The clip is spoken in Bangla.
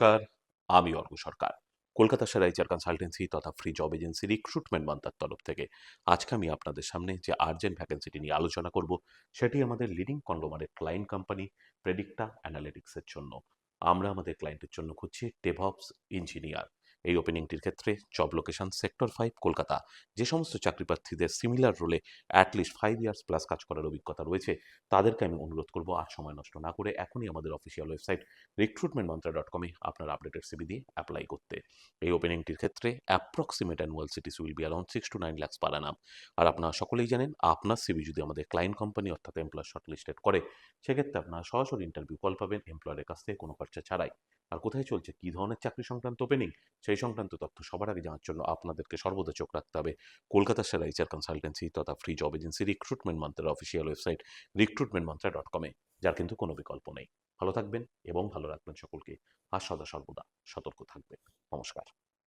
নমস্কার, আমি অর্ক সরকার। কলকাতা সেরা এইচআর কনসালটেন্সি তথা ফ্রি জব এজেন্সি রিক্রুটমেন্ট মান্ত্রার তরফ থেকে আজকে আমি আপনাদের সামনে যে আর্জেন্ট ভ্যাকেন্সিটি নিয়ে আলোচনা করব সেটি আমাদের leading conglomerate client company Predicta অ্যানালিটিক্সের জন্য। আমরা আমাদের ক্লায়েন্টের জন্য খুঁজছি ডেভঅপস ইঞ্জিনিয়ার। এই ওপেনিংটির ক্ষেত্রে জব লোকেশন সেক্টর 5 কলকাতা। যে সমস্ত চাকরি প্রার্থীদের সিমিলার রোলে অ্যাটলিস্ট 5 ইয়ার্স প্লাস কাজ করার অভিজ্ঞতা রয়েছে তাদেরকে আমি অনুরোধ করব আর সময় নষ্ট না করে এখনই আমাদের অফিসিয়াল ওয়েবসাইট recruitmentmantra.com এ আপনার আপডেটেড সিভি দিয়ে অ্যাপ্লাই করতে। এই ওপেনিংটির ক্ষেত্রে approximate annual cities will be around 6 to 9 lakhs per annum। আর আপনারা সকলেই জানেন আপনার সিভি যদি আমাদের ক্লায়েন্ট কোম্পানি অর্থাৎ এমপ্লয়ার শর্টলিস্টেড করে সেক্ষেত্রে আপনারা সরাসরি ইন্টারভিউ কল পাবেন এমপ্লয়ারের কাছ থেকে কোনো খরচা ছাড়াই। আর কোথায় চলছে কী ধরনের চাকরি সংক্রান্ত ওপেনিং সেই সংক্রান্ত তথ্য সবার আগে জানার জন্য আপনাদেরকে সর্বদা চোখ রাখতে হবে কলকাতার সেরা এইচআর কনসালটেন্সি তথা ফ্রি জব এজেন্সি রিক্রুটমেন্ট মান্ত্রার অফিসিয়াল ওয়েবসাইট recruitmentmantra.com এ, যার কিন্তু কোনো বিকল্প নেই। ভালো থাকবেন এবং ভালো রাখবেন সকলকে, আর সদা সর্বদা সতর্ক থাকবেন। নমস্কার।